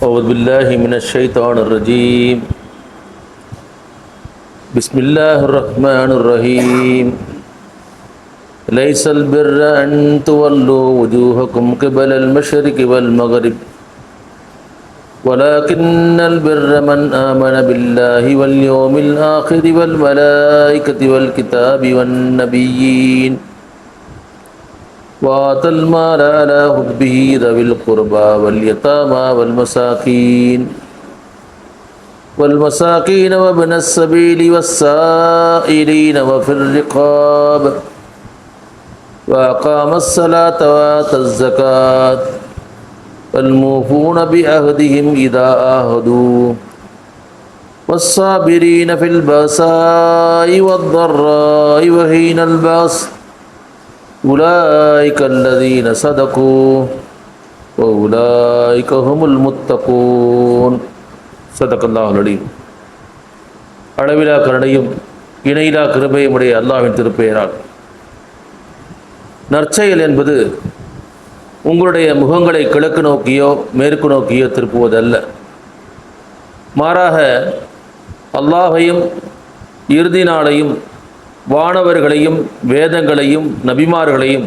أعوذ بالله من الشيطان الرجيم. بسم الله الرحمن الرحيم. ليس البر أن تولوا وجوهكم قبل المشرق والمغرب ولكن البر من آمن بالله واليوم الآخر والملائكة والكتاب والنبيين وآتى المال على حبه ذوي القربى واليتامى والمساكين وابن السبيل والسائلين وفي الرقاب وأقام الصلاة وآتى الزكاة والموفون بعهدهم إذا عاهدوا والصابرين في البأساء والضراء وحين البأس أولئك الذين صدقوا وأولئك هم المتقون. صدق الله العليم. அளவிலா கருணையும் இணையிலா கிருபையும் உடைய அல்லாஹ்வின் திருப்பெயரால் நற்செயல் என்பது உங்களுடைய முகங்களை கிழக்கு நோக்கியோ மேற்கு நோக்கியோ திருப்புவதல்ல. மாறாக அல்லாஹையும் இறுதி நாளையும் வானவர்களையும் வேதங்களையும் நபிமார்களையும்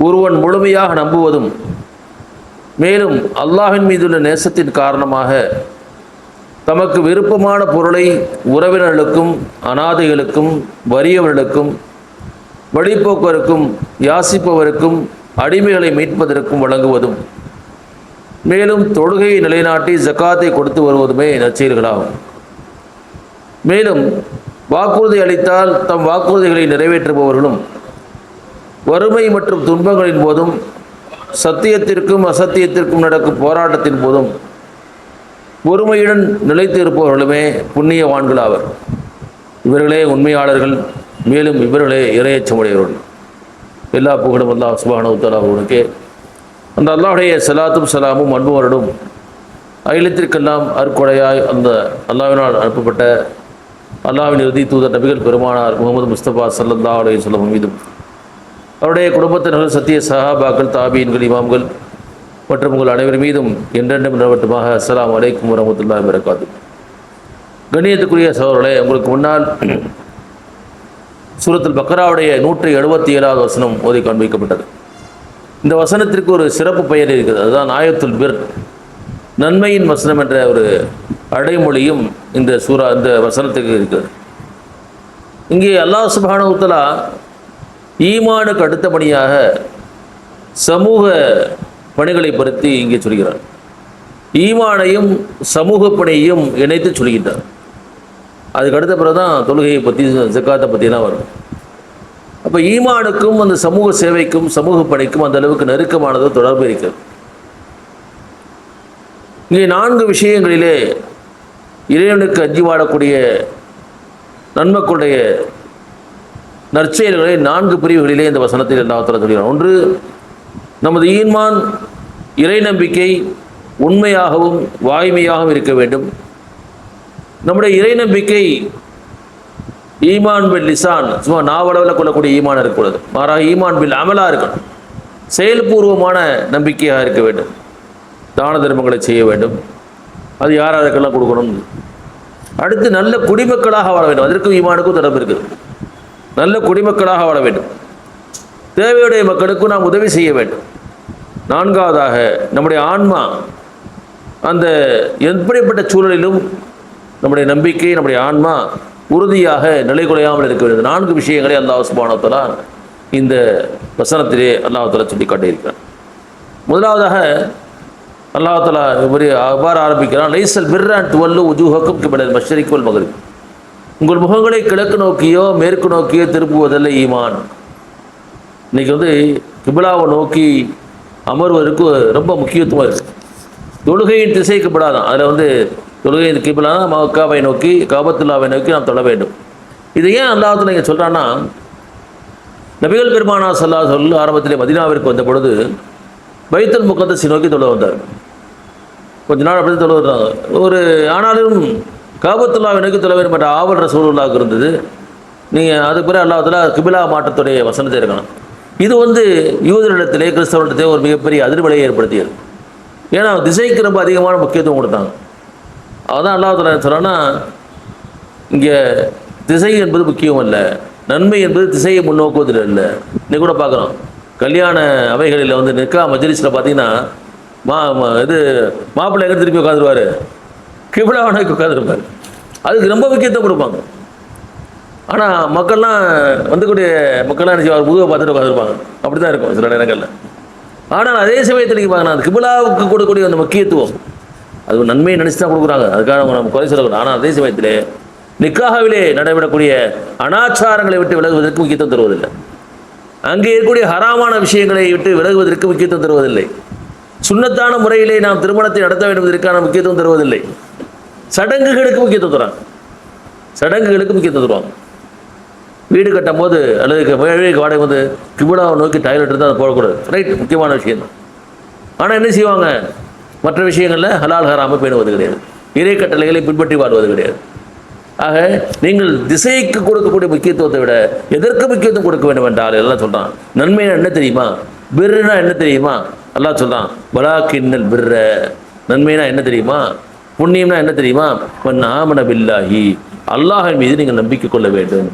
ஒருவன் முழுமையாக நம்புவதும் மேலும் அல்லாஹின் மீதுள்ள நேசத்தின் காரணமாக தமக்கு விருப்பமான பொருளை உறவினர்களுக்கும் அனாதைகளுக்கும் வறியவர்களுக்கும் வழிப்போக்கருக்கும் யாசிப்பவருக்கும் அடிமைகளை மீட்பதற்கும் வழங்குவதும் மேலும் தொழுகையை நிலைநாட்டி ஜக்காத்தை கொடுத்து வருவதுமே நற்செயல்களாகும். மேலும் வாக்குறுதி அளித்தால் தம் வாக்குறுதிகளை நிறைவேற்றுபவர்களும் வறுமை மற்றும் துன்பங்களின் போதும் சத்தியத்திற்கும் அசத்தியத்திற்கும் நடக்கும் போராட்டத்தின் போதும் பொறுமையுடன் நிலைத்து இருப்பவர்களுமே புண்ணியவான்களாவர். இவர்களே உண்மையாளர்கள், மேலும் இவர்களே இறையச்சமுடையவர்கள். எல்லா புகழும் அல்லாஹ் சுப்ஹானஹு வ தஆலா அவர்களுக்கே. அந்த அல்லாஹ்வுடைய ஸலாத்தும் ஸலாமும் அன்புவரோடும் அகிலத்திற்கெல்லாம் அருட்கொடையாய் அந்த அல்லாஹ்வினால் அனுப்பப்பட்ட அல்லாஹ்வின் இறுதி தூதர் நபிகள் பெருமானார் முகமது முஸ்தபா ஸல்லல்லாஹு அலைஹி வஸல்லம் மீதும் அவருடைய குடும்பத்தினர்கள் சத்திய சஹாபாக்கள் தாபீன்கள் இமாம்கள் மற்றும் உங்கள் அனைவர் மீதும் என்றென்றும் நிலவட்டுமாக. அஸ்ஸலாமு அலைக்கும் வரஹ்மத்துல்லாஹி வபரகாத்துஹு. கண்ணியத்துக்குரிய சகோதரர்களே, உங்களுக்கு முன்னால் சூரத்துல் பக்ராவுடைய 177வது வசனம் ஓதி காண்பிக்கப்பட்டது. இந்த வசனத்திற்கு ஒரு சிறப்பு பெயர் இருக்குது, அதுதான் ஆயத்துல் பிர், நன்மையின் வசனம் என்ற ஒரு அடைமொழியும் இந்த வசனத்துக்கு இருக்குது. இங்கே அல்லாஹ் சுப்ஹானஹு வ தஆலா ஈமானுக்கு அடுத்தபடியாக சமூக பணிகளை பற்றி இங்கே சொல்கிறார். ஈமானையும் சமூக பணியையும் இணைத்து சொல்கின்றார். அதுக்கு அடுத்த பிறகு தான் தொழுகையை பற்றி ஜக்காத்தை பற்றிலாம் வரும். அப்போ ஈமானுக்கும் அந்த சமூக சேவைக்கும் சமூக பணிக்கும் அந்த அளவுக்கு நெருக்கமானது தொடர்பு இருக்கிறது. இங்கே 4 விஷயங்களிலே இறைவனுக்கு அஞ்சி வாழக்கூடிய நன்மக்களுடைய நற்செயல்களை 4 பிரிவுகளிலே இந்த வசனத்தில் அல்லாஹ் தஆலா சொல்கிறார். ஒன்று, நமது ஈமான் இறை நம்பிக்கை உண்மையாகவும் வாய்மையாகவும் இருக்க வேண்டும். நம்முடைய இறை நம்பிக்கை ஈமான் பில் லிசான், சும்மா நாவளவில் கொள்ளக்கூடிய ஈமான் இருக்கக்கூடாது. மாறாக ஈமான் பில் அமலாக இருக்கணும், செயல்பூர்வமான நம்பிக்கையாக இருக்க வேண்டும். தான தர்மங்களை செய்ய வேண்டும், அது யார் யாருக்கெல்லாம் கொடுக்கணும். அடுத்து நல்ல குடிமக்களாக வாழ வேண்டும், அதற்கும் ஈமானுக்கும் தொடர்பு இருக்குது. நல்ல குடிமக்களாக வாழ வேண்டும், தேவையுடைய மக்களுக்கும் நாம் உதவி செய்ய வேண்டும். 4வதாக நம்முடைய ஆன்மா அந்த எப்படிப்பட்ட சூழலிலும் நம்முடைய நம்பிக்கை நம்முடைய ஆன்மா உறுதியாக நிலைகுலையாமல் இருக்க வேண்டும். 4 விஷயங்களை அல்லாஹ் சுப்ஹானஹு வ தஆலா இந்த வசனத்திலே அல்லாஹ் தஆலா சொல்லி காட்டியிருக்கிறார். முதலாவதாக அல்லாஹ் தஆலா அவ்வாறு ஆரம்பிக்கிறான், லைஸல் பிர்ர அன் துவல்லு வுஜூஹக்கும் கிபலல் மஷ்ரிக் வல் மக்ரிப். உங்கள் முகங்களை கிழக்கு நோக்கியோ மேற்கு நோக்கியோ திருப்புவதல்ல ஈமான். இன்றைக்கி கிபிலாவை நோக்கி அமர்வதற்கு ரொம்ப முக்கியத்துவம் இருக்குது. தொழுகையின் திசை கிபிலா தான். அதில் தொழுகையின் கிபிலானா மக்காவை நோக்கி காபத்துல்லாவை நோக்கி நாம் தொழ வேண்டும். இது ஏன் அல்லாஹ் தஆலா இங்கே சொல்கிறான்னா, நபிகள் பெருமானார் ஸல்லல்லாஹு அலைஹி வஸல்லம் ஆரம்பத்திலே மதீனாவிற்கு வந்த பொழுது பைத்துல் முகத்தஸை நோக்கி தொழ வந்தார். கொஞ்ச நாள் அப்படி தொழ வந்தாங்க. ஆனாலும் காபத்துல்லாவை நோக்கி தொழ வேண்டும் என்ற ஆவல் ரசூலுல்லாஹ்வுக்கு இருந்தது. நீங்கள் அதுக்கு பிறகு அல்லாஹ் தஆலா கிபிலா மாற்றத்துடைய வசனத்தை இருக்கணும். இது யூதர்களிடத்திலே கிறிஸ்தவர்களிடத்திலே ஒரு மிகப்பெரிய அதிர்வலையை ஏற்படுத்தியது. ஏன்னா திசைக்கு ரொம்ப அதிகமான முக்கியத்துவம் கொடுத்தாங்க. அதுதான் அல்லாஹ் தஆலா சொல்கிறான்னா, இங்கே திசை என்பது முக்கியம் அல்ல, நன்மை என்பது திசையை முன்னோக்குவதில் இல்லை. இன்னைக்கு கூட பார்க்குறோம் கல்யாண அவைகளில் வந்து நிக்கா மஜ்லிஸில் பார்த்தீங்கன்னா இது மாப்பிள்ளை எங்கே திருப்பி உட்காந்துருவார், கிபிலாவை நோக்கி உட்காந்துருப்பார். அதுக்கு ரொம்ப முக்கியத்துவம் கொடுப்பாங்க. ஆனால் மக்கள்லாம் வந்துக்கூடிய மக்கள்லாம் நினச்சி அவர் முதுவை பார்த்துட்டு உட்காந்துருப்பாங்க. அப்படி தான் இருக்கும் சில நேரங்களில். ஆனால் அதே சமயத்தில் நீங்கள் பார்க்கணும், அந்த கிபிலாவுக்கு கொடுக்கக்கூடிய அந்த முக்கியத்துவம் அது நன்மையை நினச்சி தான் கொடுக்குறாங்க. அதுக்காக நம்ம குறை சொல்லக்கூடாது. ஆனால் அதே சமயத்தில் நிக்காஹாவிலே நடைபெறக்கூடிய அனாச்சாரங்களை விட்டு விலகுவதற்கு முக்கியத்துவம் தருவதில்லை. அங்கே இருக்கக்கூடிய ஹராமான விஷயங்களை விட்டு விலகுவதற்கு முக்கியத்துவம் தருவதில்லை. சுன்னத்தான முறையிலே நாம் திருமணத்தை நடத்த வேண்டும் என்பதற்கான முக்கியத்துவம் தருவதில்லை. சடங்குகளுக்கு முக்கியத்துவம் தராங்க. சடங்குகளுக்கு முக்கியத்துவம் தருவாங்க. வீடு கட்டும் போது அல்லது வீடு வாடகை வந்து கிபிலாவை நோக்கி டாய்லெட் இருந்தால் அதை போடக்கூடாது. ரைட், முக்கியமான விஷயம் தான். ஆனால் என்ன செய்வாங்க, மற்ற விஷயங்களில் ஹலால் ஹராமை பேணுவது கிடையாது, இறை கட்டளைகளை பின்பற்றி வாழ்வது கிடையாது. ஆக நீங்கள் திசைக்கு கொடுக்கக்கூடிய முக்கியத்துவத்தை விட எதற்கு முக்கியத்துவம் கொடுக்க வேண்டும் என்றால் எல்லாம் சொல்கிறான். நன்மைனா என்ன தெரியுமா, பிர்னா என்ன தெரியுமா, அல்லாஹ் சொல்கிறான் வலாக்கின்னல் பிர்ர. நன்மைனா என்ன தெரியுமா, புண்ணியம்னா என்ன தெரியுமா, ஆமன பில்லாஹி, அல்லாஹின் மீது நீங்கள் நம்பிக்கை கொள்ள வேண்டும்.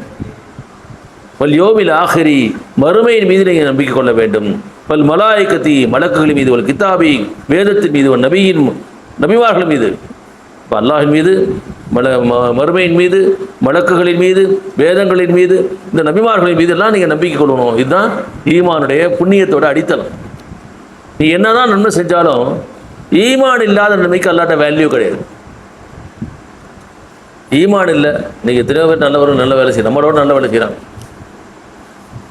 வல் யோமில் ஆஹிரி, மறுமையின் மீது நீங்கள் நம்பிக்கை கொள்ள வேண்டும். வல் மலாய்கத்தி, மலக்குகளின் மீது, வல் கிதாபி, வேதத்தின் மீது, வல் நபியின், நபிமார்கள் மீது. இப்போ அல்லாஹின் மீது, மறுமையின் மீது, மலக்குகளின் மீது, வேதங்களின் மீது, இந்த நபிமார்களின் மீது எல்லாம் நீங்கள் நம்பிக்கை கொள்ளணும். இதுதான் ஈமானுடைய புண்ணியத்தோட அடித்தளம். நீ என்னதான் நன்மை செஞ்சாலும் ஈமான் இல்லாத நன்மைக்கு அல்லாட்ட வேல்யூ கிடையாது. ஈமான் இல்லை, நீங்கள் எத்தனையோ பேர் நல்லவரும் நல்ல வேலை செய்யணும், நம்மளோட நல்ல வேலை செய்கிறாங்க.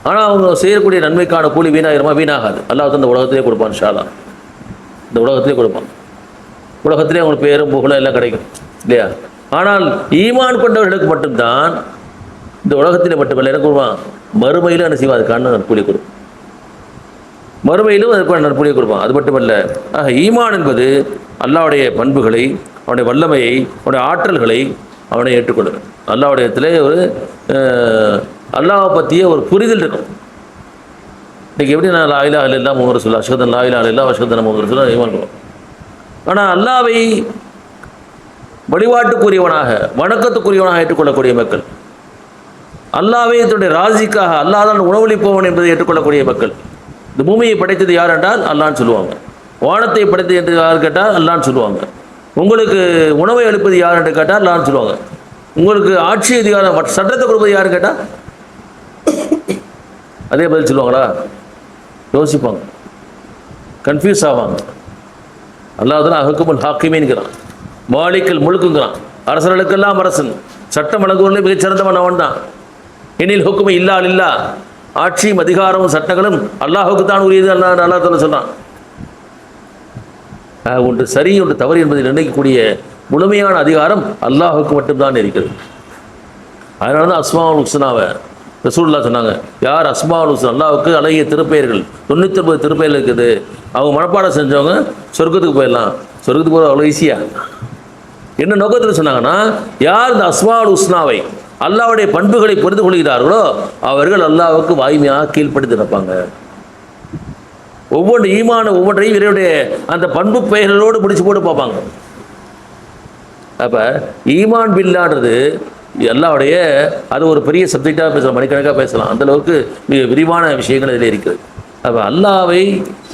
ஆனால் அவங்க செய்யக்கூடிய நன்மைக்கான கூலி வீணாகிறமா, வீணாகாது. அல்லாஹ் இந்த உலகத்திலே கொடுப்பான். இன்ஷா அல்லாஹ் இந்த உலகத்திலே கொடுப்பான். உலகத்திலே அவங்களுக்கு பேரும் புகழும் எல்லாம் கிடைக்கும் இல்லையா. ஆனால் ஈமான் கொண்டவர்களுக்கு மட்டும்தான் இந்த உலகத்திலே மட்டுமல்ல என்ன கொடுப்பான், மறுமையிலும் என்ன செய்வான், அதுக்கான நற்பூலி கொடுப்பான். மறுமையிலும் அதுக்கான நற்பூலியை கொடுப்பான். அது மட்டுமல்ல, ஆக ஈமான் என்பது அல்லாஹ்வுடைய பண்புகளை, அவனுடைய வல்லமையை, அவனுடைய ஆற்றல்களை அவனை ஏற்றுக்கொள்ளும். அல்லாஹ்வுடைய இடத்துல ஒரு அல்லாஹை பற்றிய ஒரு புரிதல் இருக்கும். இன்றைக்கி எப்படி நான் லா இலாஹ இல்லல்லாஹ் முஹம்மது ரசூலுல்லாஹ், அஷ்ஹது அன் லா இலாஹ இல்லல்லாஹ் அஷ்ஹது அன்ன முஹம்மது ரசூலுல்லாஹ் ஈமான் கொள்வோம். ஆனால் அல்லாஹ்வை வழிபாட்டுக்குரியவனாக, வணக்கத்துக்குரியவனாக ஏற்றுக்கொள்ளக்கூடிய மக்கள், அல்லாஹ்வை தன்னுடைய ராசிக்காக, அல்லாஹ் தான் உணவளிப்பவன் என்பதை ஏற்றுக்கொள்ளக்கூடிய மக்கள். இந்த பூமியை படைத்தது யார் என்றால் அல்லாஹ்னு சொல்லுவாங்க. வானத்தை படைத்தது என்று யார் கேட்டால் அல்லாஹ்னு சொல்லுவாங்க. உங்களுக்கு உணவை அளிப்பது யார் என்று கேட்டால் அல்லாஹ்னு சொல்லுவாங்க. உங்களுக்கு ஆட்சி அதிகாரம் சட்டத்தை கொடுப்பது யாருன்னு கேட்டால் அதே பதில் சொல்லுவாங்களா, யோசிப்பாங்க, கன்ஃபியூஸ் ஆவாங்க. அல்லாஹ் தான் ஹுக்குமுல் ஹாக்கிமீன்கிறான், மாலிக்கல் முழுக்குங்கிறான், அரசர்களுக்கெல்லாம் அரசன், சட்டம் வழங்குவதில் மிகச்சிறந்தவன் அவன் தான். எனில் ஹுக்குமை இல்லா இல்லா, ஆட்சியும் அதிகாரமும் சட்டங்களும் அல்லாஹுக்கு தான் உரியது. அல்லாஹ் தான சொன்னான். ஒன்று சரி ஒன்று தவறு என்பதை நிர்ணயிக்கக்கூடிய முழுமையான அதிகாரம் அல்லாஹுக்கு மட்டும்தான் இருக்கிறது. அதனால தான் அஸ்மாவுல் ஹுஸ்னாவை ரசூலுல்லாஹ் சொன்னாங்க, யார் அஸ்மாவுல் ஹுஸ்னா, அல்லாஹுக்கு அழகிய திருப்பெயர்கள் 99 திருப்பெயர்கள் இருக்குது, அவங்க மனப்பாடம் செஞ்சவங்க சொர்க்கத்துக்கு போயிடலாம். சொர்க்கத்துக்கு போகிற அவ்வளோ ஈஸியாக. என்ன நோக்கத்தில் சொன்னாங்கன்னா, யார் இந்த அஸ்மாவுல் ஹுஸ்னாவை, அல்லாஹ்வுடைய பண்புகளை புரிந்து கொள்கிறார்களோ அவர்கள் அல்லாஹ்வுக்கு வாய்மையாக கீழ்ப்படுத்தி நடப்பாங்க. ஒவ்வொன்று ஈமான ஒவ்வொன்றையும் இவருடைய அந்த பண்பு பெயர்களோடு முடிச்சு போட்டு பார்ப்பாங்க. அப்போ ஈமான் பில்லான்றது அல்லாஹ்வுடைய, அது ஒரு பெரிய சப்ஜெக்டாக பேசலாம், மணிக்கணக்காக பேசலாம். அந்தளவுக்கு மிக விரிவான விஷயங்கள் இதில் இருக்குது. அப்போ அல்லாஹ்வை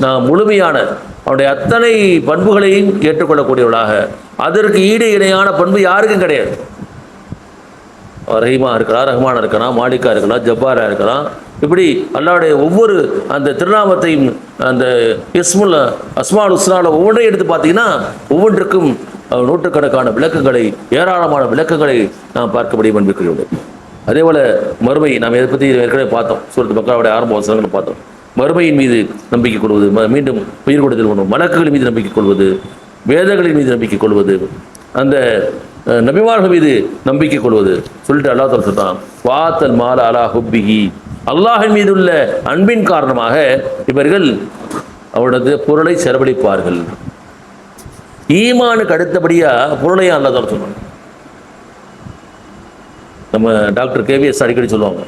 நாம் முழுமையான அவனுடைய அத்தனை பண்புகளையும் ஏற்றுக்கொள்ளக்கூடியவர்களாக, அதற்கு ஈடு இணையான பண்பு யாருக்கும் கிடையாது. ரஹீமா இருக்கலாம், ரஹ்மானா இருக்கலாம், மாலிக்கா இருக்கலாம், ஜப்பாரா இருக்கலாம். இப்படி அல்லாஹ்வுடைய ஒவ்வொரு அந்த திருநாமத்தையும், அந்த இஸ்முல் அஸ்மால் ஹுஸ்னால ஒவ்வொன்றையும் எடுத்து பார்த்தீங்கன்னா ஒவ்வொன்றுக்கும் நூற்றுக்கணக்கான விளக்கங்களை, ஏராளமான விளக்கங்களை நாம் பார்க்க முடியும் என்பது. அதே போல் மறுமை, நாம் இதை பற்றி ஏற்கனவே பார்த்தோம். சூரத்து பக்கராவுடைய ஆரம்ப வசனங்களை பார்த்தோம். மறுமையின் மீது நம்பிக்கை கொள்வது, மீண்டும் உயிர் கொடுத்தல் கொள்வது, மலக்குகள் மீது நம்பிக்கை கொள்வது, வேதங்களின் மீது நம்பிக்கை கொள்வது, அந்த நபிமார்கள் மீது நம்பிக்கை கொள்வது சொல்லிட்டு அல்லாஹ் தஆலா சொல்றான், வாத்தல் மால அலா ஹுப்பிஹி, அல்லாஹின் மீது உள்ள அன்பின் காரணமாக இவர்கள் அவரது பொருளை செலவழிப்பார்கள். ஈமானுக்கு அடுத்தபடியாக பொருளையும் அல்லாஹ் தஆலா சொல்றாங்க. நம்ம டாக்டர் கேவிஎஸ் அடிக்கடி சொல்லுவாங்க,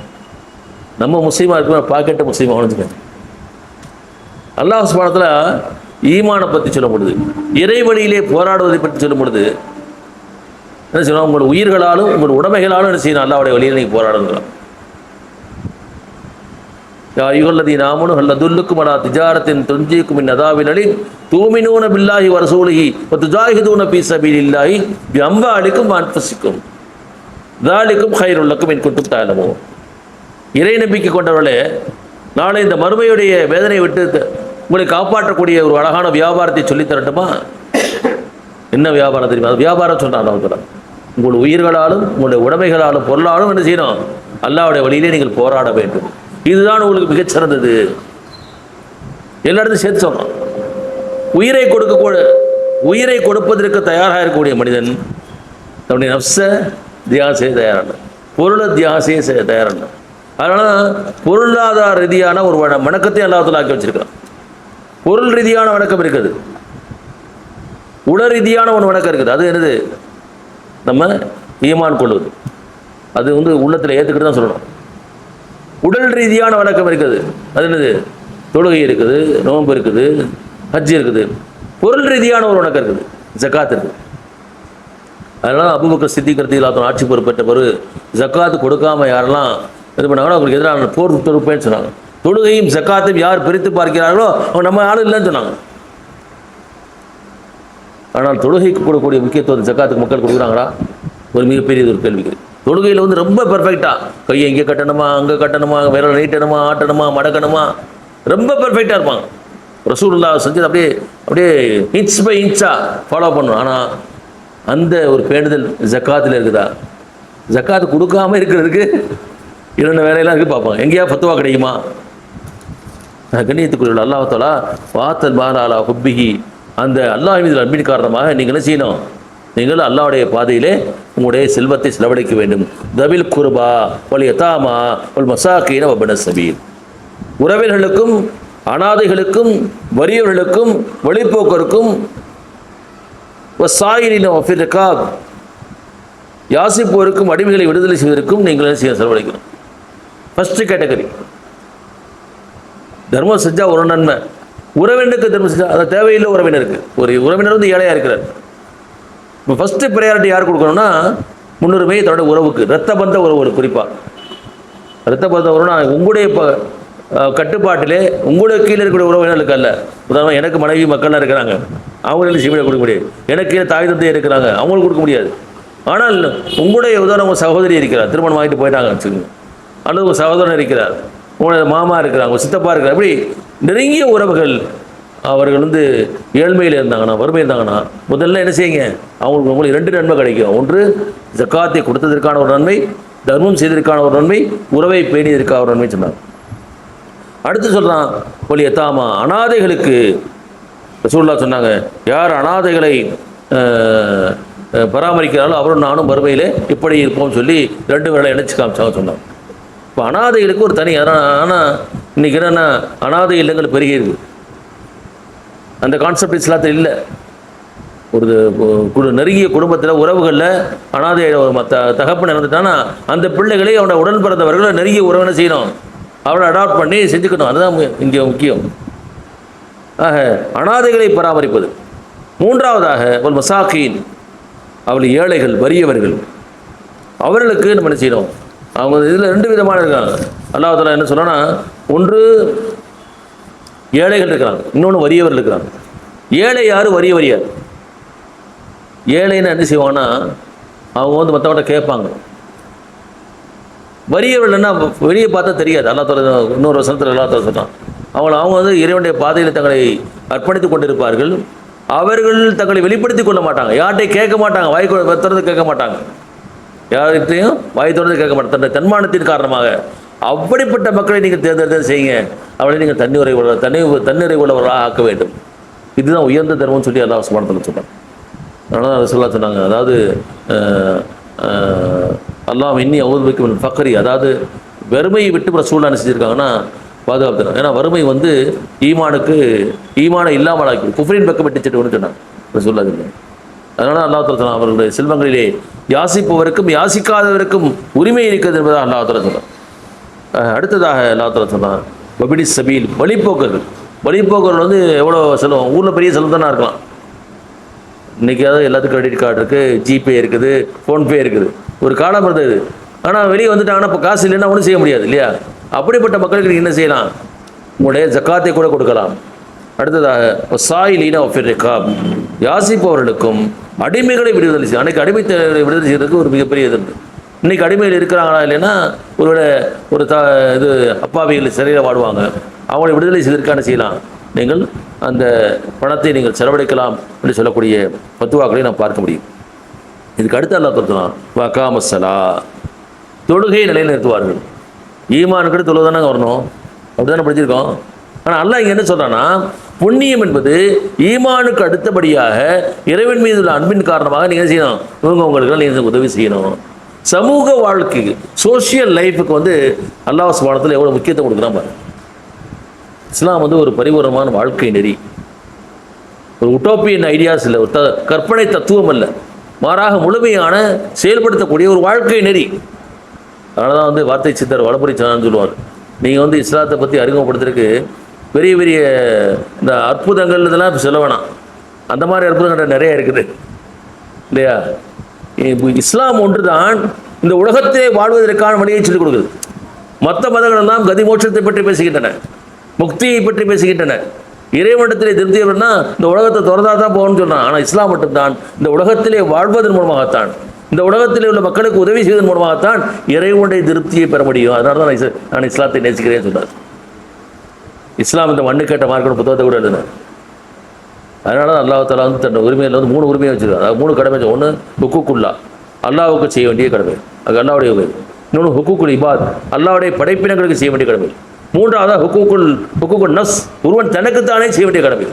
நம்ம முஸ்லீமாக இருக்கிற பாக்கெட்டு முஸ்லீமாக வச்சுக்கோங்க. அல்லாஹ் சுப்ஹானஹு வ தஆலா ஈமானை பற்றி சொல்லும் பொழுது, இறை வழியிலே போராடுவதை பற்றி சொல்லும் பொழுது என்ன செய்யணும்? உங்கள் உயிர்களாலும் உங்கள் உடைமைகளாலும் என்ன செய்யணும்? அல்லாஹ்வுடைய வழியில் நீங்கள் போராடணும். யுகல்லதீன ஆமனு ஹல் அதுல்லுக்கும் அலா திஜாரத்தின் துன்ஜீக்கும் மின் அதாபின் அலீம் தூமினூன பில்லாஹி வ ரசூலிஹி வ துஜாஹிதூன ஃபீ ஸபீலில்லாஹி பி அம்வாலிக்கும் வ அன்ஃபுஸிக்கும் ذالிக்கும் கைருல் லக்கும் இன் குன்தும் தஅலமூன். இறை நம்பிக்கை கொண்டவர்களே, நாளை இந்த மறுமையுடைய வேதனை விட்டு உங்களை காப்பாற்றக்கூடிய ஒரு அழகான வியாபாரத்தை சொல்லித் தரட்டுமா? என்ன வியாபாரம் தெரியுமா? அது வியாபாரம் சொன்னாங்க. உங்கள் உயிர்களாலும் உங்களுடைய உடைமைகளாலும் பொருளாலும் என்ன செய்யணும்? அல்லாஹ்வுடைய வழியிலே நீங்கள் போராட வேண்டும். இதுதான் உங்களுக்கு மிகச்சிறந்தது. எல்லா இடத்தையும் சேர்த்து சொல்றோம். உயிரை கொடுப்பதற்கு தயாராக இருக்கக்கூடிய மனிதன் தன்னுடைய நஃப்ஸை தியாகம் செய்ய தயாரான, பொருளை தியாகம் செய்ய தயாரான. அதனால பொருளாதார ரீதியான ஒரு வணக்கத்தை அல்லாஹ் ஆக்கி வச்சிருக்கான். பொருள் ரீதியான வணக்கம் இருக்குது, உடல் ரீதியான ஒரு வணக்கம் இருக்குது. அது என்னது? நம்ம ஈமான் கொள்வது. அது உள்ளத்தில் ஏற்றுக்கிட்டு தான் சொல்லணும். உடல் ரீதியான வணக்கம் இருக்குது. அது என்னது? தொழுகை இருக்குது, நோன்பு இருக்குது, ஹஜ் இருக்குது. பொருள் ரீதியான ஒரு வணக்கம் இருக்குது, ஜக்காத் இருக்குது. அதனால அபூபக்கர் சித்திக் ரலியல்லாஹு ஆட்சி பொறுப்பேற்ற பிறகு ஜக்காத்து கொடுக்காம யாரெல்லாம் இது பண்ணாங்களோ அவங்களுக்கு எதிரான போர் தொடுப்பேன்னு சொன்னாங்க. தொழுகையும் ஜக்காத்தையும் யார் பிரித்து பார்க்கிறார்களோ அவங்க நம்ம ஆளு இல்லைன்னு சொன்னாங்க. ஆனால் தொழுகைக்கு கொடுக்கக்கூடிய முக்கியத்துவம் ஜக்காத்துக்கு மக்கள் கொடுக்குறாங்களா? ஒரு மிகப்பெரிய ஒரு கேள்வி. தொழுகையில் ரொம்ப பெர்ஃபெக்டாக கையை இங்கே கட்டணுமா, அங்கே கட்டணுமா, விரல் நீட்டணுமா, ஆட்டணுமா, மடக்கணுமா, ரொம்ப பெர்ஃபெக்டாக இருப்பாங்க. ரசூலுல்லாஹ் செஞ்சது அப்படியே அப்படியே இன்ச் பை இன்ச்சாக ஃபாலோ பண்ணணும். ஆனால் அந்த ஒரு பேணுதல் ஜக்காத்தில் இருக்குதா? ஜக்காத்து கொடுக்காம இருக்கிறதுக்கு இரண்டு வேலையெல்லாம் இருக்குது பார்ப்பாங்க. எங்கேயா ஃபத்துவா கிடைக்குமா? கண்ணியத்துக்குள்ள அல்லாஹ் தஆலா வாத்தல் மாலா ஹுப்பிஹி, அந்த அல்லாஹ் மீது அன்பின் காரணமாக நீங்கள் என்ன செய்யணும்? நீங்கள் அல்லாஹ்வுடைய பாதையிலே உங்களுடைய செல்வத்தை செலவழிக்க வேண்டும். தபில் குர்பா வல் யதாமா வல் மசாகீன வ இப்ன ஸபீல், உறவினர்களுக்கும் அனாதைகளுக்கும் வறியவர்களுக்கும் வழிப்போக்கருக்கும் வஸாயிலின வஃபிர் ரிகாப், யாசிப்போருக்கும் அடிமைகளை விடுதலை செய்வதற்கும் நீங்கள் என்ன செய்ய செலவழிக்கணும். First category. தர்மம் செஞ்சால் ஒரு நன்மை, உறவினருக்கு தர்மம் செஞ்சால் அது தேவையில்லை. உறவினருக்கு ஒரு உறவினர் ஏழையாக இருக்கிறார். இப்போ ஃபஸ்ட்டு ப்ரையாரிட்டி யார் கொடுக்கணும்னா முன்னுரிமை தன்னோட உறவுக்கு, இரத்த பந்த உறவு. குறிப்பாக இரத்த பந்த உறவுனா உங்களுடைய கட்டுப்பாட்டிலே உங்களுக்கு கீழே இருக்கக்கூடிய உறவினர்களுக்கு அல்ல. உதாரணம், எனக்கு மனைவி மக்கள்லாம் இருக்கிறாங்க, அவங்களுக்கு சீமையை கொடுக்க முடியாது. எனக்கு கீழே தாய் தந்தை இருக்கிறாங்க, அவங்களுக்கு கொடுக்க முடியாது. ஆனால் உங்களுடைய உதாரணம், உங்கள் சகோதரி இருக்கிறார், திருமணம் வாங்கிட்டு போயிட்டாங்க வச்சுக்கோங்க, அல்லது உங்கள் சகோதரன் இருக்கிறார், உங்களோட மாமா இருக்கிறாங்க, உங்கள் சித்தப்பா இருக்கிறார், இப்படி நெருங்கிய உறவுகள் அவர்கள் ஏழ்மையில் இருந்தாங்கன்னா, வறுமையில் இருந்தாங்கன்னா, முதல்ல என்ன செய்யுங்க? உங்களுக்கு ரெண்டு நன்மை கிடைக்கும். ஒன்று ஜக்காத்தை கொடுத்ததற்கான ஒரு நன்மை, தர்மம் செய்ததற்கான ஒரு நன்மை, உறவை பேணியதற்கான ஒரு நன்மை சொன்னாங்க. அடுத்து சொல்கிறான் ஒலி எத்தாமா, அனாதைகளுக்கு ரசூலுல்லாஹ் சொன்னாங்க, யார் அனாதைகளை பராமரிக்கிறாலும் அவரும் நானும் வறுமையில் இப்படி இருப்போம் சொல்லி ரெண்டு வேளை இணைச்சி காமிச்சாங்க சொன்னாங்க. இப்போ அனாதைகளுக்கு ஒரு தனி, ஆனால் இன்றைக்கி என்னென்னா அனாதை இல்லங்கள் பெருகிடுது. அந்த கான்செப்ட் இஸ்லாத்தில் இல்லை. ஒரு நெருங்கிய குடும்பத்தில் உறவுகளில் அனாதை தகப்பன் இறந்துட்டான்னா அந்த பிள்ளைகளை அவனோட உடன் பிறந்தவர்களை நெருங்கிய உறவினை செய்யணும், அவனை அடாப்ட் பண்ணி செஞ்சுக்கணும். அதுதான் இங்கே முக்கியம். ஆக அனாதைகளை பராமரிப்பது. மூன்றாவதாக ஒரு மசாக்கீன், அவள் ஏழைகள் வறியவர்கள், அவர்களுக்கு நம்ம என்ன செய்யணும்? அவங்க இதில் ரெண்டு விதமான இருக்காங்க. அல்லாஹ் தஆலா என்ன சொன்னா, ஒன்று ஏழைகள் இருக்கிறாங்க, இன்னொன்று வறியவர்கள் இருக்கிறாங்க. ஏழை யார், வறியவர் யார்? ஏழைன்னு என்ன செய்வாங்கன்னா அவங்க மற்றவங்க கேட்பாங்க. வறியவர்கள்னா வெளியே பார்த்தா தெரியாது. அல்லாஹ் தஆலா இன்னொரு வசனத்தில் அல்லாஹ் தஆலா சொல்றான், அவங்க இறைவனுடைய பாதையில் தங்களை அர்ப்பணித்து கொண்டிருப்பார்கள். அவர்கள் தங்களை வெளிப்படுத்தி கொள்ள மாட்டாங்க, யார்கிட்டையும் கேட்க மாட்டாங்க, வாய் திறந்து கேட்க மாட்டாங்க, யார்கிட்டையும் வாய் திறந்து கேட்க மாட்டாங்க. தன்னுடைய தன்மானத்தின் காரணமாக அப்படிப்பட்ட மக்களை நீங்கள் தேர்ந்தெடுத்து செய்யுங்க, அவளை நீங்கள் தன்னிறை உள்ளவர்களாக ஆக்க வேண்டும். இதுதான் உயர்ந்த தர்மம்னு சொல்லி அல்லாஹ் சுப்ஹானஹு வ தஆலா சொன்னாங்க. அதனால ரசூலுல்லாஹ் சொன்னாங்க, அதாவது அல்லாஹ் இன்னி அஊது பிக்க மினல் ஃபக்ரி, அதாவது வறுமையை விட்டு ரசூலுல்லாஹ் என்ன செஞ்சிருக்காங்கன்னா பாதுகாப்பு. ஏன்னா வறுமை ஈமானை இல்லாமல் ஆக்கி குஃப்ரின் பக்கம் விட்டுச்சிட்டு சொன்னாங்க ரசூலுல்லாஹ். அதனால அல்லாஹ் தஆலா சொன்னான், அவர்களுடைய செல்வங்களிலே யாசிப்பவருக்கும் யாசிக்காதவருக்கும் உரிமை இருக்கிறது என்பதாக அல்லாஹ் தஆலா சொன்னான். அடுத்ததாக அல்லாஹ் தஆலா சொன்னான், வபினி சபீல், வழிப்போக்கர்கள். வழிபோக்குவரத்து வந்து எவ்வளோ செலவு, ஊரில் பெரிய செலவு தானே இருக்கலாம். இன்றைக்காவது எல்லாத்துக்கும் கிரெடிட் கார்டு இருக்குது, ஜிபே இருக்குது, ஃபோன்பே இருக்குது. ஒரு காலம் இருந்தது. ஆனால் வெளியே வந்துட்டாங்கன்னா இப்போ காசு இல்லைன்னா ஒன்றும் செய்ய முடியாது இல்லையா? அப்படிப்பட்ட மக்களுக்கு நீங்கள் என்ன செய்யலாம்? உங்களுடைய ஜக்காத்தை கூட கொடுக்கலாம். அடுத்ததாக சாயிலீனா ஒஃபிரிகாப், யாசிப்பவர்களுக்கும் அடிமைகளை விடுதலை செய்யும். அன்றைக்கு அடிமைத்தை விடுதலை செய்கிறதுக்கு ஒரு மிகப்பெரிய இது இருக்குது. இன்றைக்கி அடிமைகள் இருக்கிறாங்களா இல்லைன்னா ஒரு இது அப்பாவிகள் சிறையில் வாடுவாங்க. அவங்களை விடுதலை செய்வதற்கான செய்யலாம், நீங்கள் அந்த பணத்தை நீங்கள் செலவழிக்கலாம் என்று சொல்லக்கூடிய பத்துவாக்களை நாம் பார்க்க முடியும். இதுக்கு அடுத்து அல்லாஹ் சொல்றான் வகாமஸ்ஸலா, தொழுகையை நிலைநிறுத்துவார்கள். ஈமானுக்கு தொழுகை தானே வரணும், அப்படி தானே படிச்சிருக்கோம். ஆனால் அல்லாஹ் இங்கே என்ன சொல்கிறான்னா, புண்ணியம் என்பது ஈமானுக்கு அடுத்தபடியாக இறைவன் மீது உள்ள அன்பின் காரணமாக நீங்கள் செய்யணும். இவங்க உங்களுக்கு நீங்கள் உதவி செய்யணும். சமூக வாழ்க்கைக்கு, சோஷியல் லைஃபுக்கு வந்து அல்லாஹ் சுப்ஹானஹு எவ்வளோ முக்கியத்துவம் கொடுக்குறான் பாருங்க. இஸ்லாம் வந்து ஒரு பரிபூர்ணமான வாழ்க்கை நெறி, ஒரு உட்டோப்பியன் ஐடியாஸ் இல்லை, ஒரு கற்பனை தத்துவம் இல்லை, மாறாக முழுமையான செயல்படுத்தக்கூடிய ஒரு வாழ்க்கை நெறி. அதனால தான் வந்து வார்த்தை சித்தர் வடபுரி சான்னு சொல்லுவார். நீங்கள் வந்து இஸ்லாத்தை பற்றி அறிமுகப்படுத்துறதுக்கு பெரிய பெரிய இந்த அற்புதங்கள் இதெல்லாம் சொல்ல வேணாம், அந்த மாதிரி அற்புதங்கள் நிறைய இருக்குது இல்லையா? இஸ்லாம் ஒன்று தான் இந்த உலகத்தை வாழ்வதற்கான வழியை சொல்லிக் கொடுக்குது. மற்ற மதங்கள் எல்லாம் கதி மோட்சத்தை பற்றி பேசுகின்றன, முக்தியை பற்றி பேசுகின்றன, இறைவனத்திலே திருப்தி வரனா இந்த உலகத்தை திறந்தா தான் போகணும்னு சொன்னான். ஆனால் இஸ்லாம் மட்டும்தான் இந்த உலகத்திலே வாழ்வதன் மூலமாகத்தான், இந்த உலகத்திலே உள்ள மக்களுக்கு உதவி செய்வதன் மூலமாகத்தான் இறைவனுடைய திருப்தியை பெற முடியும். அதனால தான் நான் இஸ்லாத்தை நேசிக்கிறேன்னு சொன்னார். இஸ்லாம் இந்த மண்ணு கேட்ட மார்க்கெட் புத்தகத்தை கூட எழுதினார். அதனால தான் அல்லாஹ் தஆலா வந்து தன் உரிமையில் வந்து 3 உரிமையை வச்சுருக்காரு. அதாவது 3 கடமை. ஒன்று ஹுக்கூக்குல்லா, அல்லாஹ்வுக்கு செய்ய வேண்டிய கடமை, அது அல்லாஹ்வுடைய உரிமை. இன்னொன்று ஹுக்கூக்குல் இபாத், அல்லாஹ்வுடைய படைப்பினங்களுக்கு செய்ய வேண்டிய கடமை. மூன்றாவது ஹுக்கூக்குல் நஸ், ஒருவன் தனக்குத்தானே செய்ய வேண்டிய கடமை.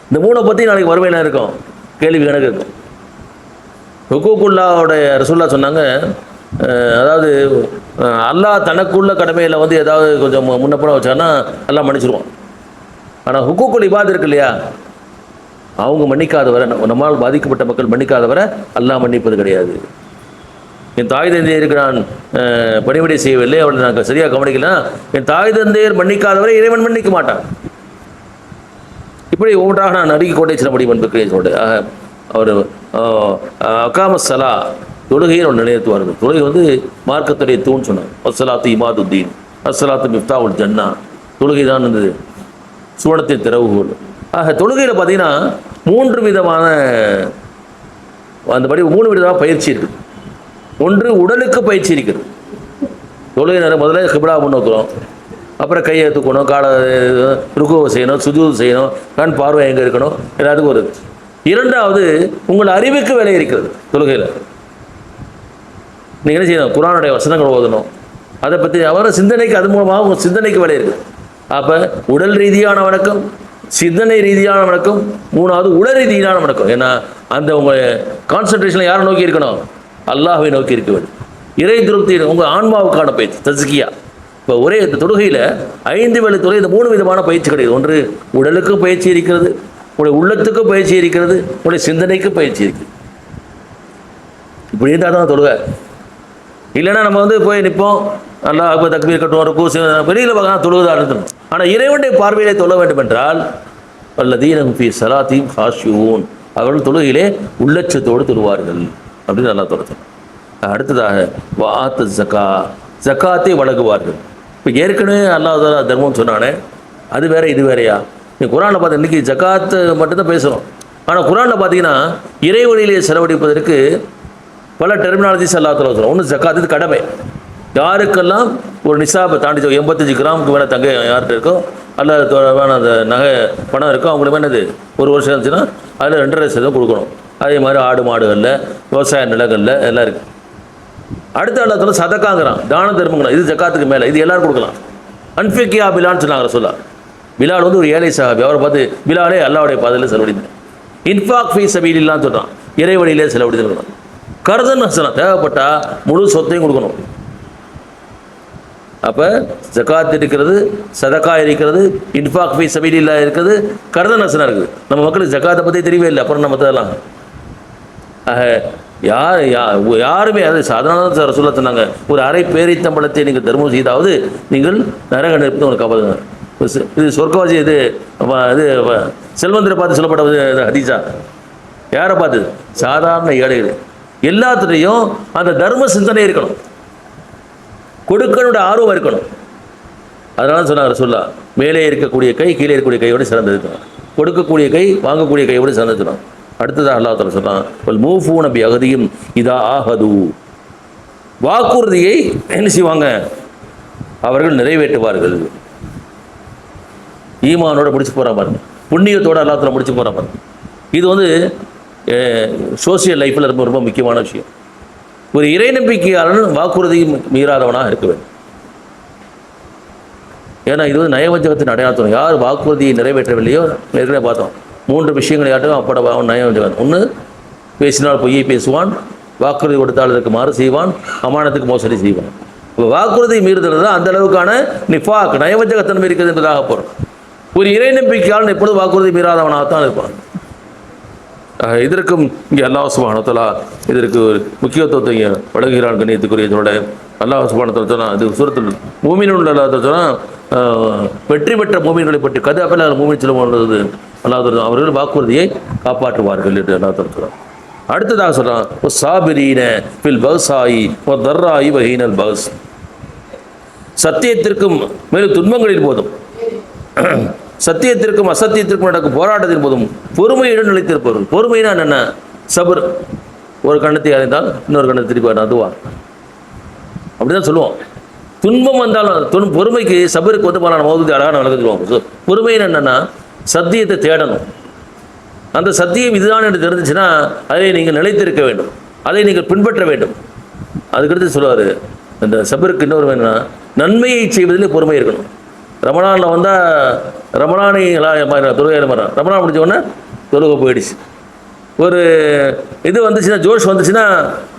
இந்த 3 பற்றி நாளைக்கு வறுமையில் இருக்கும், கேள்வி கணக்கு இருக்கும். ஹுக்கூக்குல்லாவோட ரசூலுல்லாஹ் சொன்னாங்க, அதாவது அல்லாஹ் தனக்குள்ள கடமையில் வந்து ஏதாவது கொஞ்சம் முன்னப்பட வச்சான்னா எல்லாம் மன்னிச்சிருவான். ஆனால் ஹுக்கூக்குல் இபாத் இருக்கு இல்லையா, அவங்க மன்னிக்காதவரை, நம்மால் பாதிக்கப்பட்ட மக்கள் மன்னிக்காதவரை அல்லாஹ் மன்னிப்பது கிடையாது. என் தாய் தந்தையருக்கு நான் பணிவிடை செய்யவில்லை, அவளை நான் சரியாக கவனிக்கலன்னா என் தாய் தந்தையர் மன்னிக்காதவரை இறைவன் மன்னிக்க மாட்டான். இப்படி ஒவ்வொன்றாக நான் நறுக்கி கொண்டே செல்ல முடியும் என்பது சொல்லிட்டு அவர் அகாமஸ்ஸலா, தொழுகையை அவர் நிலைநிறுத்துவார்கள். தொழுகை வந்து மார்க்கத்துடைய தூண் சொன்னார். அஸ்ஸலாத்து இமாதுத்தீன், அஸ்ஸலாத்து மிஃப்தாவுல் ஜன்னா, தொழுகை தான் இருந்தது சுவனத்தின் திறவுகோல். ஆக தொழுகையில் பார்த்தீங்கன்னா 3 விதமான, அந்தபடி 3 விதமான பயிற்சி இருக்குது. ஒன்று உடலுக்கு பயிற்சி இருக்கிறது. தொழுகை நேரம் முதல்ல கிப்லா முன்னோக்கிறோம், அப்புறம் கையை தூக்கணும், காலை ருக்குவை செய்யணும், சுஜூத் செய்யணும், கண் பார்வை எங்கே இருக்கணும், எல்லாத்துக்கும் வருது. 2வது உங்கள் அறிவுக்கு வேலை இருக்கிறது. தொழுகையில் நீங்கள் என்ன செய்யணும்? குர்ஆனுடைய வசனங்கள் ஓதணும், அதை பற்றி அவரை சிந்தனைக்கு, அது மூலமாக உங்கள் சிந்தனைக்கு வேலை இருக்குது. அப்போ உடல் ரீதியான வணக்கம், சிந்தனை ரீதியான வணக்கம், 3வது உடல் ரீதியான வணக்கம். ஏன்னா அந்த உங்கள் கான்சன்ட்ரேஷனில் யாரை நோக்கி இருக்கணும்? அல்லாஹ்வை நோக்கி இருக்க வேண்டும். இறை திருப்தி உங்கள் ஆன்மாவுக்கான பயிற்சி தஸ்கியா. இப்போ ஒரே தொழுகையில் 5 வேளை தொழுகை, இந்த 3 விதமான பயிற்சி கிடையாது. ஒன்று உடலுக்கு பயிற்சி இருக்கிறது, உங்களுடைய உள்ளத்துக்கு பயிற்சி இருக்கிறது, உங்களுடைய சிந்தனைக்கு பயிற்சி இருக்குது. இப்படி இருந்தால் தான் தொழுகை. இல்லைன்னா நம்ம வந்து போய் நிற்போம், நல்லா அப்போ தக்பீர் கட்டுவோம், ருக்கு வெளியில் பார்க்கலாம், தொழுவதாக இருந்தோம். ஆனால் இறைவனுடைய பார்வையிலே தொழ வேண்டும் என்றால் வல்லதீன ஃபீ ஸலாத்திஹிம் காஷிஊன், அவர்கள் தொழுகையிலே உள்ளச்சத்தோடு தொழுவார்கள் அப்படின்னு நல்லா தொழுத்தோம். அடுத்ததாக வஆத்து ஸக்கா, ஜக்காத்தை வழங்குவார்கள். இப்போ ஏற்கனவே அல்லாஹ் தஆலா தர்மம் சொன்னானே, அது வேற இது வேறையா? நீ குர்ஆனில் பார்த்து இன்றைக்கி ஜக்காத்து மட்டும்தான் பேசுகிறோம். ஆனால் குர்ஆனில் பார்த்தீங்கன்னா இறை வழியிலே செலவழிப்பதற்கு பல டெர்மினாலஜிஸ் அல்லாஹ் தஆலா சொல்கிறோம். ஒன்று ஜக்காத், இது கடமை. யாருக்கெல்லாம் ஒரு நிசாபை தாண்டி 85 கிராமுக்கு வேணால் தங்க யார்கிட்ட இருக்கோ, அல்லது வேணால் அந்த நகை பணம் இருக்கோ, அவங்களுக்கு வேணது 1 வருஷம் இருந்துச்சுன்னா அதில் 2.5% கொடுக்கணும். அதே மாதிரி ஆடு மாடுகளில், விவசாய நிலங்களில் எல்லாம் இருக்குது. அடுத்த அல்லத்துல சதக்காங்கிறான், தான தர்மங்கிறான். இது ஜக்காத்துக்கு மேலே, இது எல்லாரும் கொடுக்கலாம். அன்ஃபிக்கியா பிலான்னு சொன்னாங்க சொல்ல. பிலால் வந்து ஒரு ஏழை சஹாபி, அவரை பார்த்து பிலாலே அல்லாஹ்வுடைய பாதையில் செலவழிந்தேன். இன்ஃபாக் ஃபீ சபீலில்லாஹ் சொல்கிறான், இறை வழியிலே செலவழிதான். கர்தன் ஹசனா, தேவைப்பட்டால் முழு சொத்தையும் கொடுக்கணும். அப்போ ஜக்காத் இருக்கிறது, சதக்கா இருக்கிறது, இன்ஃபாக் ஃபீ சபீலில்லாஹ் இருக்கிறது, கர்தன் ஹசனா இருக்குது. நம்ம மக்களுக்கு ஜக்காத்தை பற்றி தெரியவே இல்லை. அப்புறம் நம்ம அதெல்லாம் யாருமே அது சாதாரண ரசூலுல்லாஹ் சொன்னாங்க, ஒரு அரை பேரித்தம்பளத்தை நீங்கள் தர்மம் செய்தாவது நீங்கள் நரக நெருப்பு உங்களுக்கு கவலை. இது சொர்க்கவாசி இது இது செல்வந்தரை பார்த்து சொல்லப்பட்டது ஹதீஸா? யாரை பார்த்து? சாதாரண ஏழைகள். எல்லாத்துலேயும் அந்த தர்ம சிந்தனை இருக்கணும், கொடுக்கணுடைய ஆர்வம் இருக்கணும். அதனால சொன்னாங்க ரசூலுல்லாஹ், மேலே இருக்கக்கூடிய கை கீழே இருக்கக்கூடிய கையோடு சிறந்தது, கொடுக்கக்கூடிய கை வாங்கக்கூடிய கையோடு சிறந்தது. அடுத்ததாக அல்லாஹ் தஆலா சொல்றான், வல் மூஃபூன பி அஹதிஹிம் இதா ஆஹது, வாக்குறுதியை என்ன செய்வாங்க? அவர்கள் நிறைவேற்றுவார்கள். ஈமானோட முடிச்சு போகிற பாருங்க, புண்ணியத்தோடு அல்லாஹ் தஆலா முடிச்சு போகிற பாருங்க. இது வந்து சோசியல் லைஃப்பில் ரொம்ப ரொம்ப முக்கியமான விஷயம். ஒரு இறை நம்பிக்கையாளன் வாக்குறுதியும் மீறாதவனாக இருக்க வேண்டும். ஏன்னா இது வந்து நயவஞ்சகத்தின் அடையாளம். யார் வாக்குறுதியை நிறைவேற்றவில்லையோ, ஏற்கனவே பார்த்தோம் 3 விஷயங்களை யாட்டும் அப்பட நயவஞ்சகன். ஒன்று, பேசினால் பொய்யை பேசுவான், வாக்குறுதி கொடுத்தால் அதற்கு மாறு செய்வான், அமானத்துக்கு மோசடி செய்வான். இப்போ வாக்குறுதி மீறுதல் தான் அந்த அளவுக்கான நிஃபாக், நயவஞ்சகத்தன்மை இருக்கிறது என்பதாக போகிறோம். ஒரு இறை நம்பிக்கையாளன் எப்பொழுது வாக்குறுதி மீறாதவனாகத்தான் இருப்பான். இதற்கும் இங்கே அல்லாஹ் சுப்ஹானஹு வ தஆலா இதற்கு முக்கியத்துவத்தை வழங்குகிறான். கண்ணியத்துக்குரியதோட அல்லாஹ் சுப்ஹானஹு வ தஆலா இது சூரத்துல் மூமினூன் அல்லாஹ் தஆலா வெற்றி பெற்ற மூமின்களை பற்றி கதை அப்பல மூமின் சொல்லும்போது அல்லாஹ் தஆலா அவர்கள் வாக்குறுதியை காப்பாற்றுவார்கள் என்று அல்லாஹ் தஆலா. அடுத்ததாக சொல்றான், சாபிரீன ஃபில் பஸாயி வ தர்ராயி வ ஹீனல் பஸ், சத்தியத்திற்கும் மேலும் துன்பங்களின் போதும் சத்தியத்திற்கும் அசத்தியத்திற்கும் நடக்கும் போராட்டத்தின் போதும் பொறுமையுடன் நிலைத்திருப்பவர்கள். பொறுமைனா என்ன? சபர். ஒரு கண்ணத்தை அறிந்தால் இன்னொரு கண்ணத்தை திருப்பி அதுவா அப்படிதான் சொல்லுவோம். துன்பம் வந்தாலும் பொறுமைக்கு சபருக்கு வந்து போன மௌதுதி அழகான வழக்கத்துருவோம். பொறுமைன்னு என்னன்னா சத்தியத்தை தேடணும். அந்த சத்தியம் இதுதான் என்று தெரிஞ்சிச்சுன்னா அதை நீங்கள் நிலைத்திருக்க வேண்டும், அதை நீங்கள் பின்பற்ற வேண்டும். அதுக்கடுத்து சொல்லுவார், இந்த சபருக்கு இன்னொரு வேணும்னா நன்மையை செய்வதில் பொறுமை இருக்கணும். ரமணானில் வந்தால் ரமணானை தொழுகையில் மாறான், ரமணான் முடிஞ்ச உடனே தொழுகை போயிடுச்சு. ஒரு இது வந்துச்சுன்னா, ஜோஷ் வந்துச்சுன்னா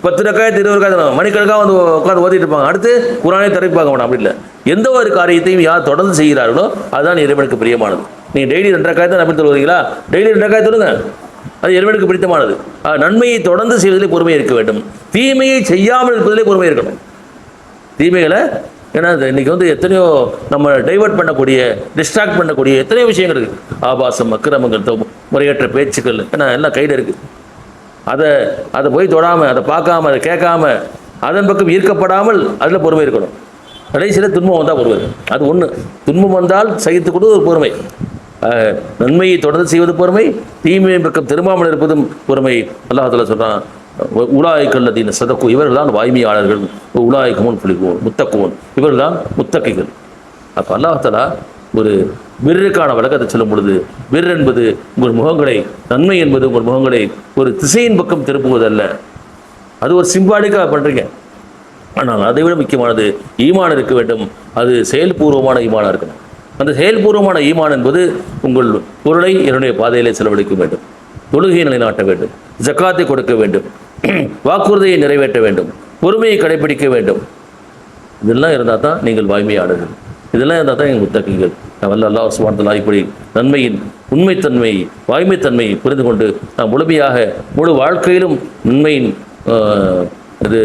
10 ரக்காயத்து 20 ரக்காயத்து மணிக்கணக்காக வந்து உட்காந்து ஓதிட்டு இருப்பாங்க. அடுத்து குரானே திறப்பி பார்க்க வேண்டாம். அப்படி இல்லை, எந்த ஒரு காரியத்தையும் யார் தொடர்ந்து செய்கிறார்களோ அதுதான் இறைவனுக்கு பிரியமானது. நீங்கள் டெய்லி 2 ரக்காயத்தை நம்பி தொழுவீங்களா? டெய்லி 2 ரக்காயத்து தொழுங்க, அது இறைவனுக்கு பிடித்தமானது. நன்மையை தொடர்ந்து செய்வதிலே பொறுமை இருக்க வேண்டும், தீமையை செய்யாமல் இருப்பதிலே பொறுமை இருக்கணும். தீமைகளை ஏன்னா இன்றைக்கி வந்து எத்தனையோ நம்ம டைவர்ட் பண்ணக்கூடிய, டிஸ்ட்ராக்ட் பண்ணக்கூடிய எத்தனையோ விஷயங்கள் இருக்குது. ஆபாசம், அக்கிரமங்கள், முறையற்ற பேச்சுக்கள், ஏன்னா எல்லாம் கையில் இருக்குது. அதை போய் தொடாமல், அதை பார்க்காம, அதை கேட்காம, அதன் பக்கம் ஈர்க்கப்படாமல் அதில் பொறுமை இருக்கணும். கடைசியில் துன்பம் வந்தால் பொறுமை, அது ஒன்று. துன்பம் வந்தால் சகித்து கொடுத்து ஒரு பொறுமை, நன்மையை தொடர்ந்து செய்வது பொறுமை, தீமையின் பக்கம் திரும்பாமல் இருப்பதும் பொறுமை. அல்லாஹ் தஆலா சொல்கிறான், உலாய்க்கல்லதீன சதக்கு, இவர்கள் தான் வாய்மையாளர்கள், உலாய்க்கமுன் புலிகோன் முத்தக்குவோன், இவர்கள் தான் முத்தகைகள். அப்போ அல்லாஹ் தஆலா ஒரு பிர்ருக்கான வழக்கத்தை சொல்லும் பொழுது, பிர் என்பது உங்கள் முகங்களை, நன்மை என்பது உங்கள் முகங்களை ஒரு திசையின் பக்கம் திருப்புவதல்ல. அது ஒரு சிம்பாலிக்காக பண்ணுறீங்க. ஆனால் அதை விட முக்கியமானது ஈமான் இருக்க வேண்டும். அது செயல்பூர்வமான ஈமானாக இருக்கணும். அந்த செயல்பூர்வமான ஈமான் என்பது உங்கள் பொருளை என்னுடைய பாதையிலே செலவழிக்க வேண்டும், தொழுகையை நிலைநாட்ட வேண்டும், ஜக்காத்தை கொடுக்க வேண்டும், வாக்குறுதியை நிறைவேற்ற வேண்டும், பொறுமையை கடைபிடிக்க வேண்டும். இதெல்லாம் இருந்தால் தான் நீங்கள் வாய்மையாளர்கள், இதெல்லாம் இருந்தால் தான் எங்கள் முத்தகிகள். அல்லாஹ் சுப்ஹானஹு வ தஆலா இப்படி நன்மையின் உண்மைத்தன்மை, வாய்மைத்தன்மை புரிந்து கொண்டு நாம் முழுமையாக முழு வாழ்க்கையிலும் உண்மையின் இது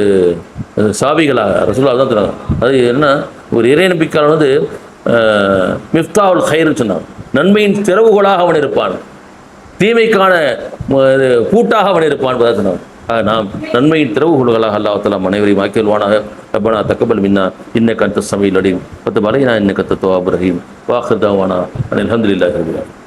சாவிகளாக ரசூலுல்லாஹ் தான் சொன்னாங்க. அது என்ன, ஒரு இறை நம்பிக்கையாளர் வந்து மிஃப்தாவுல் கைர்னு சொன்னாங்க. நன்மையின் திறவுகோலாக அவன் இருப்பான், தீமைக்கான பூட்டாக அவன் இருப்பான் என்பதாக சொன்னான். நாம் நன்மையின் திறவுகோல்களாக அல்லாஹ் தஆலா அனைவரையும் ஆக்கியல்வானாக. ரப்பனா தக்கபல் மின்னா இன்னக அன்தஸ் ஸமீஉல் அலீம் வ துப் அலைனா இன்னக அன்தத் தவ்வாபுர் ரஹீம் வ ஆகிரு தஅவானா அனில் ஹம்துலில்லாஹி ரப்பில் ஆலமீன்.